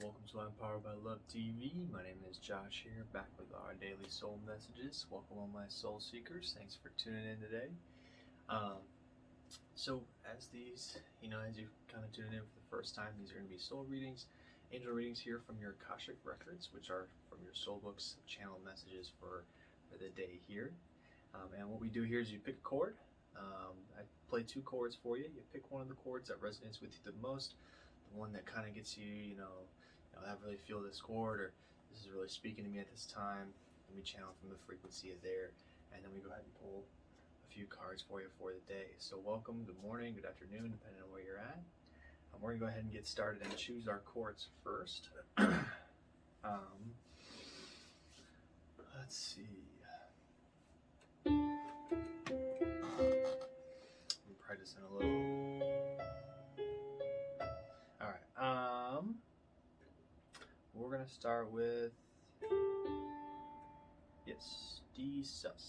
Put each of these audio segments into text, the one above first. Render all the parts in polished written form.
welcome to Empowered by Love TV. My name is Josh here, back with our daily soul messages. Welcome all my soul seekers. Thanks for tuning in today. So as these, as you kind of tune in for the first time, these are going to be soul readings, angel readings here from your Akashic records, which are from your soul books, channel messages for the day here. And what we do here is you pick a chord. I play two chords for you. You pick one of the chords that resonates with you the most, the one that kind of gets you, I really feel this chord, or this is really speaking to me at this time. And we channel from the frequency of there, and then we go ahead and pull a few cards for you for the day. So welcome, good morning, good afternoon, depending on where you're at. We're going to go ahead and get started and choose our chords first. Let's see. Let me pry this in a little. Alright, we're going to start with, Dsus.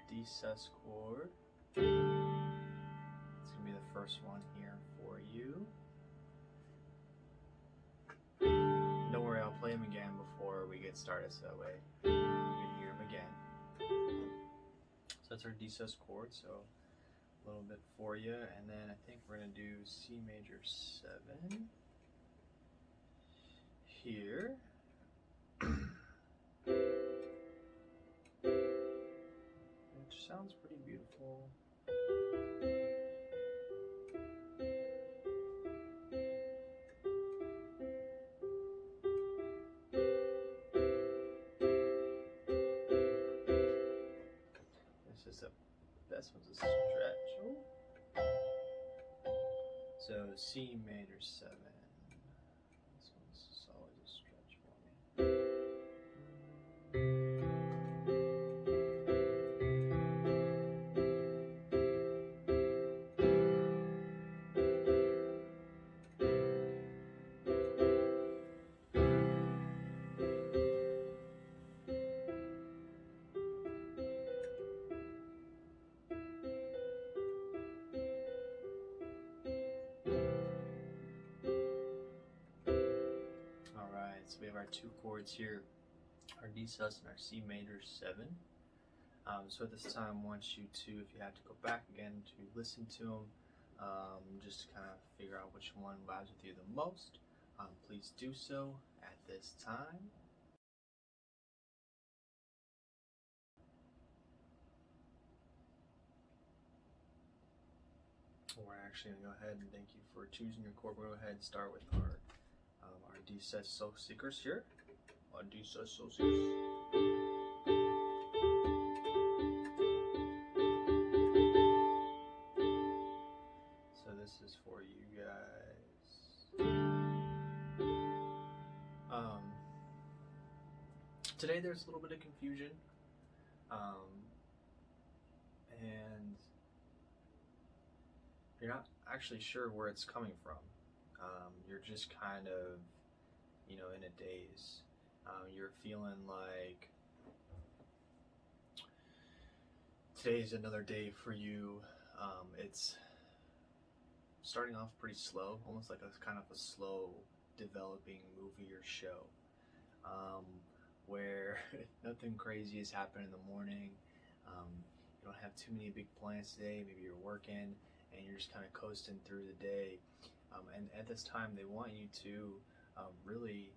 Dsus Chord. It's going to be the first one here for you. Don't worry, I'll play them again before we get started so that way you can hear them again. So that's our Dsus Chord, so a little bit for you, and then I think we're going to do Cmaj7 here. Which sounds pretty beautiful. This is the best one's a stretch. Oh. So Cmaj7. This one's always a stretch for me. So we have our two chords here, our Dsus and our Cmaj7. So at this time, I want you to, if you have to go back again to listen to them, just to kind of figure out which one vibes with you the most, please do so at this time. We're actually going to go ahead and thank you for choosing your chord. We're going to go ahead and start with our Dsus Soul Seekers here. Our Dsus Soul Seekers. So this is for you guys. Today there's a little bit of confusion. And you're not actually sure where it's coming from. You're just kind of, in a daze. You're feeling like today's another day for you. It's starting off pretty slow, almost like a kind of a slow developing movie or show, where nothing crazy has happened in the morning. You don't have too many big plans today. Maybe you're working and you're just kind of coasting through the day. And at this time, they want you to really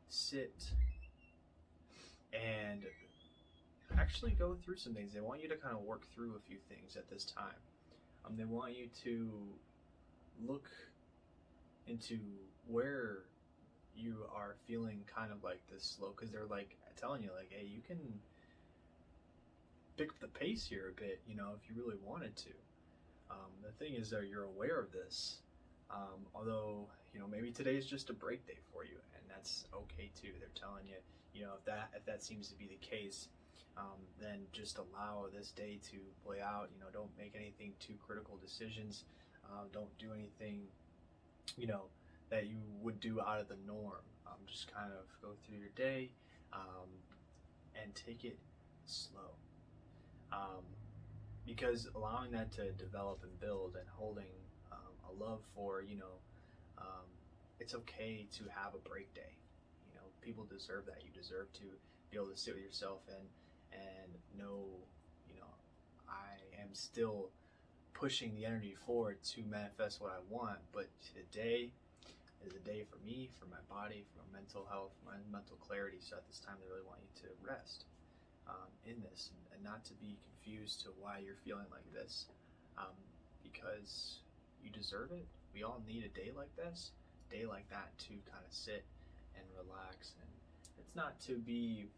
sit and actually go through some things. They want you to kind of work through a few things at this time. They want you to look into where you are feeling kind of like this slow, because they're like telling you like, hey, you can pick up the pace here a bit, if you really wanted to. The thing is that you're aware of this, although, maybe today's just a break day for you, and that's okay too. They're telling you, if that seems to be the case, then just allow this day to play out. Don't make anything too critical decisions. Don't do anything, that you would do out of the norm. Just kind of go through your day and take it slow. Because allowing that to develop and build and holding a love for, it's okay to have a break day. People deserve that. You deserve to be able to sit with yourself and know, I am still pushing the energy forward to manifest what I want, but today is a day for me, for my body, for my mental health, my mental clarity. So at this time, I really want you to rest in this and not to be confused to why you're feeling like this, because you deserve it. We all need a day like this, day like that, to kind of sit and relax. And it's not to be,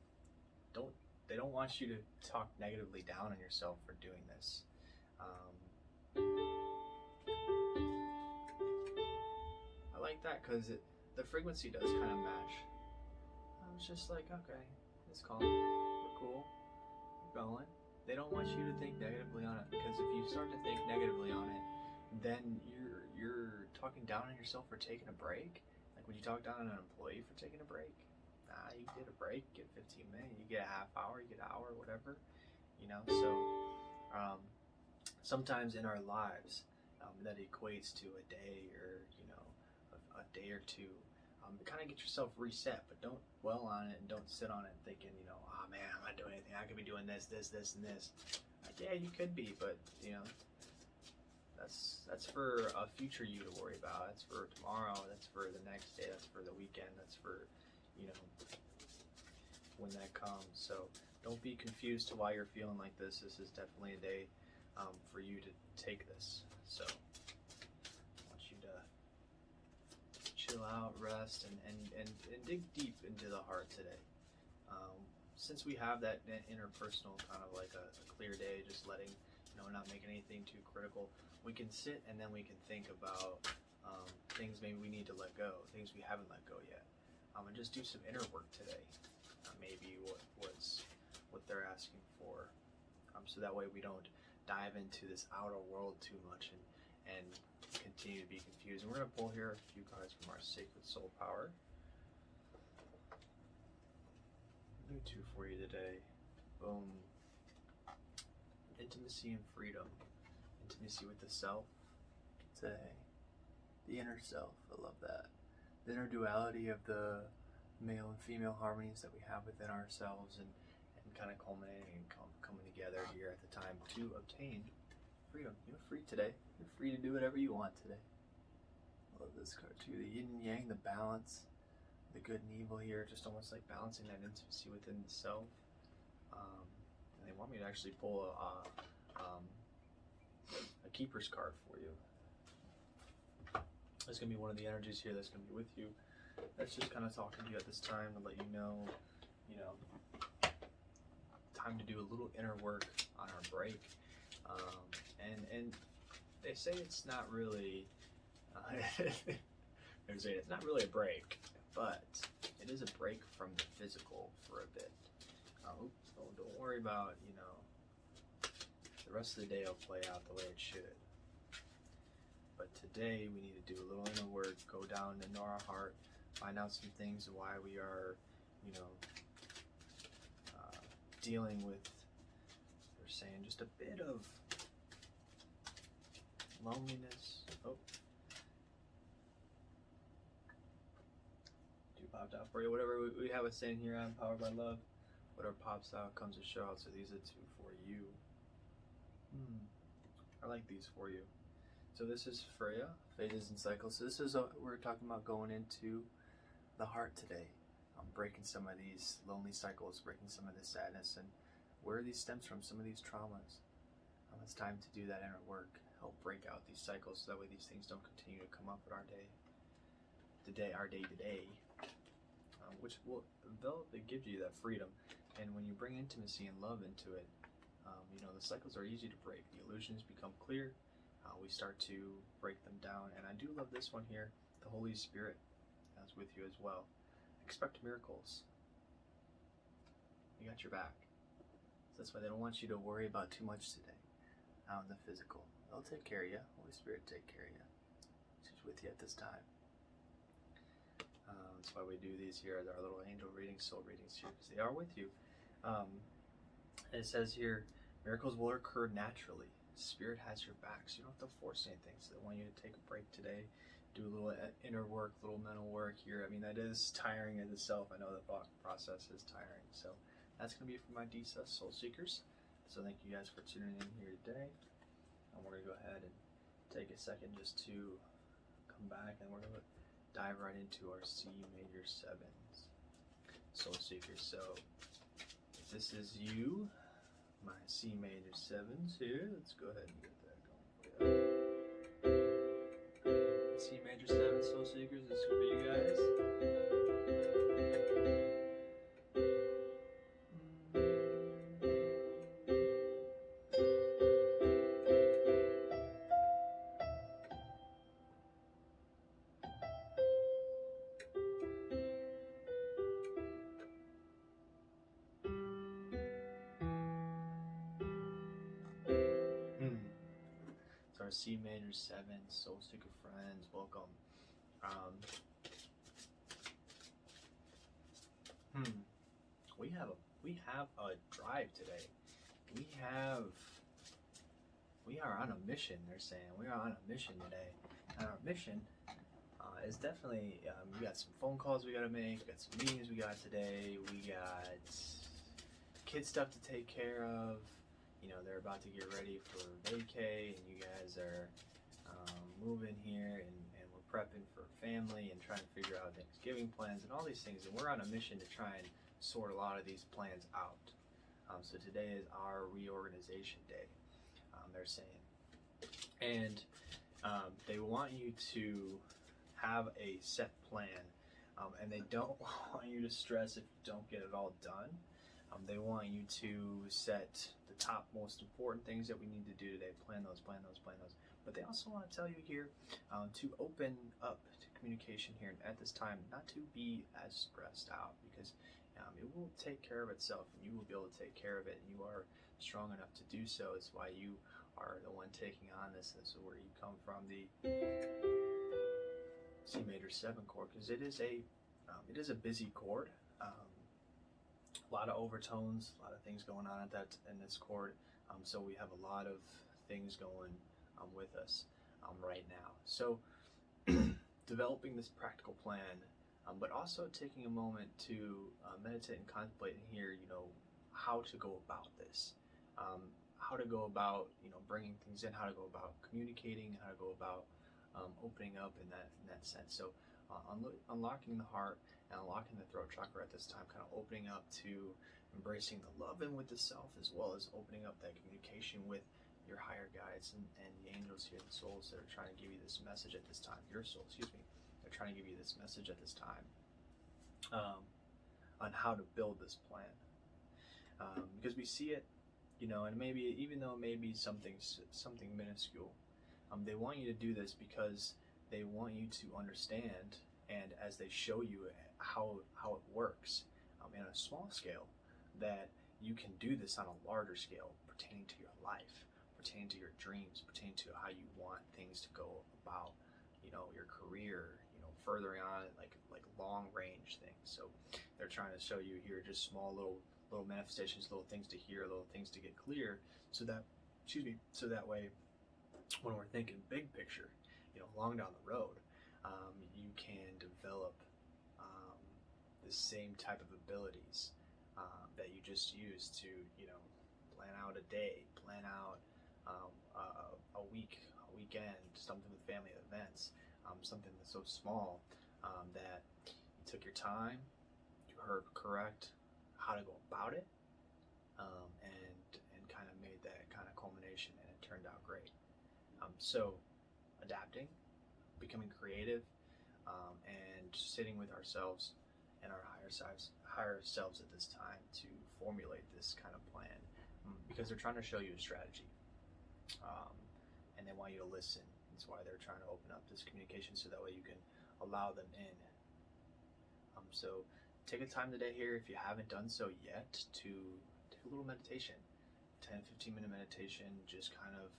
they don't want you to talk negatively down on yourself for doing this. I like that because the frequency does kind of match. I was just like, okay, it's calm, we're cool, we're going. They don't want you to think negatively on it, because if you start to think negatively on it, then you're talking down on yourself for taking a break. Like, would you talk down on an employee for taking a break? Nah, you get a break, you get 15 minutes, you get a half hour, you get an hour, whatever. So sometimes in our lives, that equates to a day or a day or two. Kind of get yourself reset, but don't dwell on it and don't sit on it thinking, oh man, I'm not doing anything. I could be doing this, and this. Yeah, you could be, but that's for a future you to worry about. That's for tomorrow. That's for the next day. That's for the weekend. That's for when that comes. So don't be confused to why you're feeling like this. This is definitely a day for you to take this. So I want you to chill out, rest, and dig deep into the heart today. Since we have that interpersonal kind of like a clear day, just letting, not making anything too critical, we can sit and then we can think about things maybe we need to let go, things we haven't let go yet, and just do some inner work today. Maybe what they're asking for, so that way we don't dive into this outer world too much and continue to be confused. And we're going to pull here a few cards from our Sacred Soul Power. I'll do two for you today. Boom. Intimacy and freedom. Intimacy with the self today. The inner self. I love that. The inner duality of the male and female harmonies that we have within ourselves, and kind of culminating and coming together here at the time to obtain freedom. You're free today. You're free to do whatever you want today. I love this card too. The yin and yang, the balance, the good and evil here, just almost like balancing that intimacy within the self. And they want me to actually pull a keeper's card for you. There's going to be one of the energies here that's going to be with you. That's just kind of talking to you at this time to let you know, time to do a little inner work on our break. And they say it's not really, it's not really a break, but it is a break from the physical for a bit. Don't worry about, the rest of the day will play out the way it should. But today we need to do a little inner work, go down into our heart, find out some things of why we are, dealing with, they're saying, just a bit of loneliness. Oh. Two popped out for you. Whatever we have a saying here, I'm powered by love. Whatever pops out comes to show out. So these are two for you. I like these for you. So this is Freya, phases and cycles. So this is we're talking about going into the heart today. Breaking some of these lonely cycles, breaking some of this sadness, and where these stems from, some of these traumas. It's time to do that inner work, help break out these cycles, so that way these things don't continue to come up in our day to day, which will develop, it gives you that freedom. And when you bring intimacy and love into it, the cycles are easy to break. The illusions become clear. We start to break them down. And I do love this one here, the Holy Spirit is with you as well. Expect miracles. You got your back. That's why they don't want you to worry about too much today out in the physical. They'll take care of you. Holy Spirit take care of you. She's with you at this time. That's why we do these here, our little angel readings, soul readings here, because they are with you. It says here, miracles will occur naturally. Spirit has your back, so you don't have to force anything. So they want you to take a break today, do a little inner work, little mental work here. I mean, that is tiring in itself. I know the thought process is tiring. So that's going to be for my Dsus Soul Seekers. So thank you guys for tuning in here today. And we're going to go ahead and take a second just to come back, and we're going to dive right into our C major 7s. Soul Seekers. So if this is you, my C major 7s here, let's go ahead and get that going for you. C major 7 Soul Seekers, this is for you guys. Our C major 7 Soul Seeker friends, welcome. We have a drive today. We are on a mission. They're saying we are on a mission today, and our mission is definitely we got some phone calls we got to make. We got some meetings we got today. We got kid stuff to take care of. You know, they're about to get ready for vacay, and you guys are moving here, and we're prepping for family and trying to figure out Thanksgiving plans and all these things. And we're on a mission to try and sort a lot of these plans out. So today is our reorganization day, they're saying. And they want you to have a set plan, and they don't want you to stress if you don't get it all done. They want you to set the top most important things that we need to do today. Plan those. But they also want to tell you here to open up to communication here and at this time, not to be as stressed out, because it will take care of itself, and you will be able to take care of it, and you are strong enough to do so. It's why you are the one taking on this. This is where you come from, the C major 7 chord, because it is a busy chord. A lot of overtones, a lot of things going on in this chord. So we have a lot of things going with us right now. So developing this practical plan, but also taking a moment to meditate and contemplate and hear, how to go about this, how to go about, bringing things in, how to go about communicating, how to go about opening up in that sense. So unlocking the heart and unlocking the throat chakra at this time, kind of opening up to embracing the love in with the self, as well as opening up that communication with your higher guides and the angels here, the souls that are trying to give you this message at this time. Your soul, they're trying to give you this message at this time on how to build this plan, because we see it, and maybe even though it may be something minuscule, they want you to do this because they want you to understand, and as they show you how it works in a small scale, that you can do this on a larger scale pertaining to your life, pertaining to your dreams, pertaining to how you want things to go about, your career, furthering on like long range things. So they're trying to show you here just small little manifestations, little things to hear, little things to get clear, so that way when we're thinking big picture, long down the road, you can develop the same type of abilities that you just used to, plan out a day, plan out a week, a weekend, something with family events, something that's so small that you took your time, you heard correct how to go about it, and kind of made that kind of culmination, and it turned out great. So adapting, becoming creative, and sitting with ourselves and our higher selves at this time to formulate this kind of plan, because they're trying to show you a strategy, and they want you to listen. That's why they're trying to open up this communication, so that way you can allow them in. So take a time today here, if you haven't done so yet, to a little meditation, 10-15 minute meditation, just kind of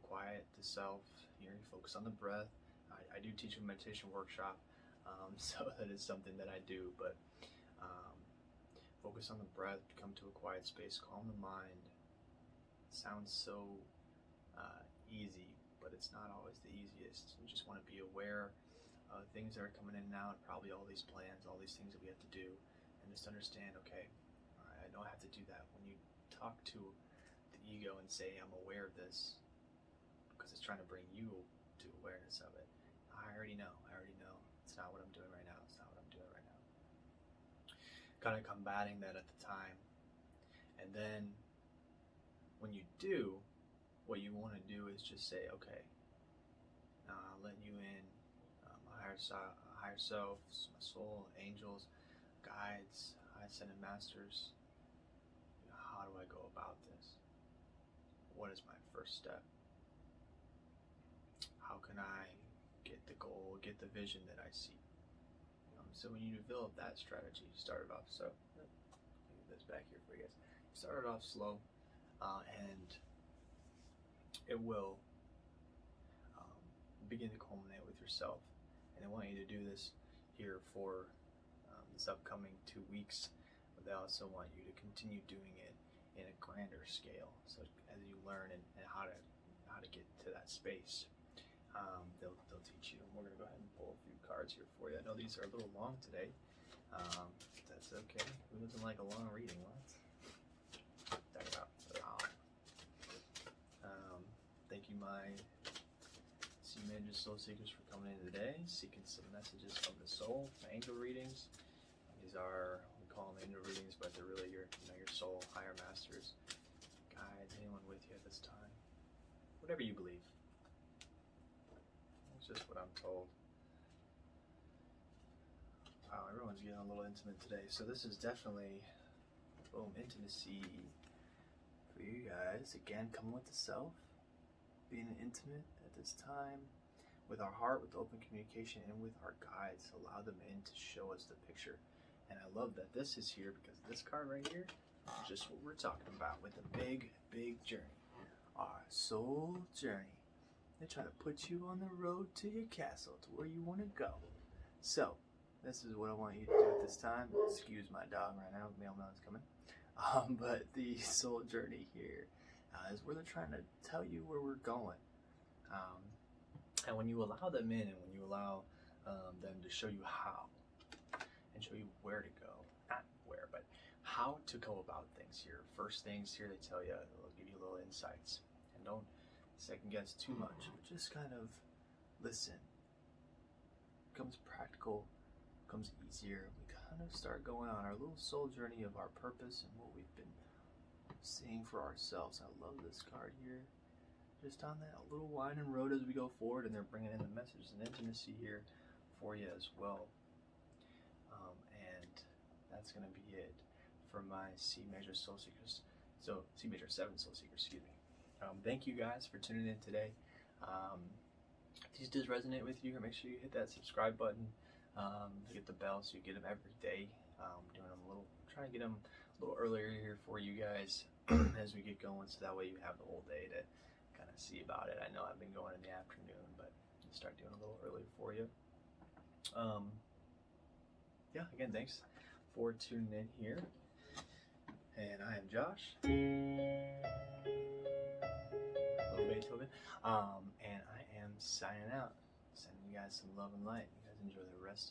quiet the self. You focus on the breath. I do teach a meditation workshop, so that is something that I do, but focus on the breath, come to a quiet space, calm the mind. It sounds so easy, but it's not always the easiest. You just want to be aware of things that are coming in and out, probably all these plans, all these things that we have to do, and just understand, okay, I know I have to do that. When you talk to the ego and say, I'm aware of this, because it's trying to bring you to awareness of it. I already know. It's not what I'm doing right now. Kind of combating that at the time. And then when you do, what you want to do is just say, okay, I'm letting you in, my higher self, my soul, angels, guides, high ascended masters. How do I go about this? What is my first step? How can I get the goal, get the vision that I see? So when you develop that strategy, you started off, so let me get this back here for you guys. You started off slow, and it will begin to culminate with yourself. And I want you to do this here for this upcoming 2 weeks, but they also want you to continue doing it in a grander scale. So as you learn and how to get to that space, they'll teach you. And we're going to go ahead and pull a few cards here for you. I know these are a little long today. That's okay. Who doesn't like a long reading? What? Talk about thank you, my Cmaj soul seekers, for coming in today, seeking some messages from the soul, angel readings. These are, we call them angel readings, but they're really your soul, higher masters, guides, anyone with you at this time. Whatever you believe. It's just what I'm told. Wow, everyone's getting a little intimate today. So this is definitely, boom, intimacy for you guys. Again, coming with the self, being intimate at this time with our heart, with open communication, and with our guides. Allow them in to show us the picture. And I love that this is here, because this card right here is just what we're talking about with a big, big journey. Our soul journey. They try to put you on the road to your castle, to where you want to go. So, this is what I want you to do at this time. Excuse my dog right now, mailman's coming. But the soul journey here is where they're trying to tell you where we're going. And when you allow them in, and when you allow them to show you how, and show you where to go, not where, but how to go about things here. First things here, they tell you, they'll give you little insights. And don't second guess too much, but just kind of listen. Becomes practical, becomes easier. We kind of start going on our little soul journey of our purpose and what we've been seeing for ourselves. I love this card here. Just on that little winding road as we go forward, and they're bringing in the messages and intimacy here for you as well. And that's going to be it for my Cmaj soul seekers. So Cmaj7 soul seekers, excuse me. Thank you guys for tuning in today. If these does resonate with you, make sure you hit that subscribe button. Hit the bell so you get them every day. Doing them trying to get them a little earlier here for you guys as we get going, so that way you have the whole day to kind of see about it. I know I've been going in the afternoon, but I'll start doing a little earlier for you. Yeah, again, thanks for tuning in here. And I am Josh. Little Beethoven. And I am signing out. Sending you guys some love and light. You guys enjoy the rest of